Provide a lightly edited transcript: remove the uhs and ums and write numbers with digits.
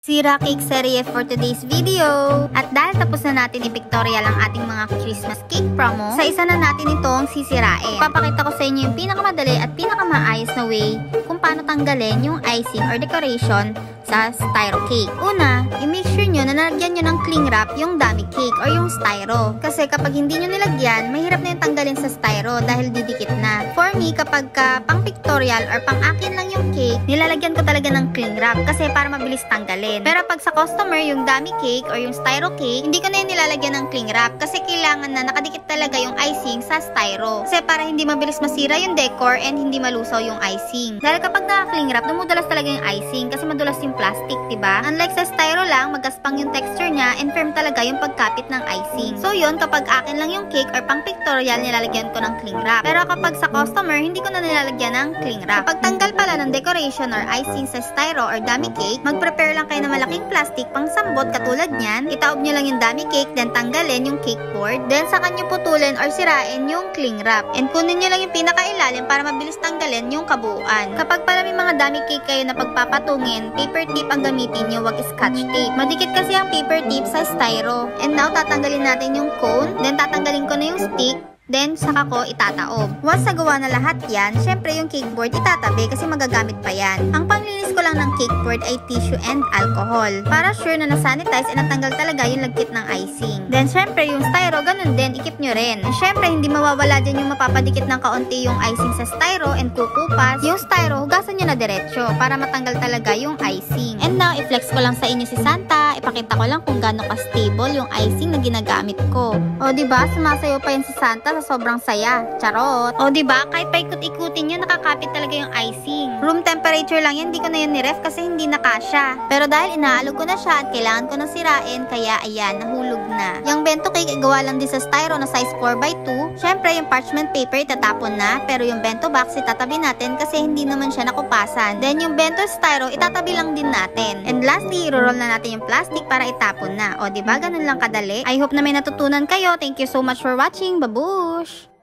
Sira cake serye for today's video. At dahil tapos na natin i-pictorial ang ating mga Christmas cake promo, sa isa na natin itong sisirain. Papakita ko sa inyo yung pinakamadali at pinakamaayos na way kung paano tanggalin yung icing or decoration sa styro cake. Una, i-make sure nyo na nalagyan nyo ng cling wrap yung dummy cake or yung styro. Kasi kapag hindi nyo nilagyan, mahirap na yung tanggalin sa styro dahil didikit na. For me, kapag pang pictorial or pang akin lang yung cake, nilalagyan ko talaga ng cling wrap kasi para mabilis tanggalin. Pero pag sa customer, yung dummy cake or yung styro cake, hindi ko na yung nilalagyan ng cling wrap kasi kailangan na nakadikit talaga yung icing sa styro. Kasi para hindi mabilis masira yung decor and hindi malusaw yung icing. Dahil kapag naka-cling wrap, dumudulas talaga yung icing kasi madulas yung plastic, diba? Unlike sa styro lang, magaspang yung texture niya and firm talaga yung pagkapit ng icing. So yun, kapag akin lang yung cake or pang pictorial, nilalagyan ko ng cling wrap. Pero kapag sa customer, hindi ko na nilalagyan ng cling wrap. Kapag tanggal pala ng decoration or icing sa styro or dummy cake, mag-prepare lang kayo ng malaking plastic pang sambot katulad niyan. Itaob nyo lang yung dummy cake, then tanggalin yung cake board, then saka nyo putulin or sirain yung cling wrap. And kunin nyo lang yung pinakailalim para mabilis tanggalin yung kabuuan. Kapag pala may mga dummy cake kayo na pagpapatungin, paper tape ang gamitin nyo, wag scotch tape. Madikit kasi ang paper tape sa styro. And now, tatanggalin natin yung cone, then tatanggalin ko na yung stick, then saka ko itataob. Once nagawa na lahat yan, syempre yung cake board itatabi kasi magagamit pa yan. Ang panglinis ko lang ng cake board ay tissue and alcohol para sure na nasanitize and natanggal talaga yung lagkit ng icing. Then syempre yung styro, ganun din, ikip nyo rin. And syempre hindi mawawala dyan yung mapapadikit ng kaunti yung icing sa styro and kukupas. Yung styro, hugasan nyo na diretso para matanggal talaga yung icing. And now, i-flex ko lang sa inyo si Santa. Ipakita ko lang kung gaano ka-stable yung icing na ginagamit ko. O diba, sumasayo pa yan si Santa sa sobrang saya. Charot. O diba, kahit paikot-ikutin nyo, nakakapit talaga yung icing. Room temperature lang yan, hindi ko na yun ni-ref kasi hindi nakasya. Pero dahil inaalog ko na siya at kailangan ko na sirain, kaya ayan, nahulog na. Yung bento cake, gawa lang din sa styro na size 4x2. Syempre, yung parchment paper itatapon na, pero yung bento box itatabi natin kasi hindi naman siya nakupasan. Then yung bento styro, itatabi lang din natin. And lastly, i-roll na natin yung plastic para itapon na. O diba, ganun lang kadali. I hope na may natutunan kayo. Thank you so much for watching. Babush!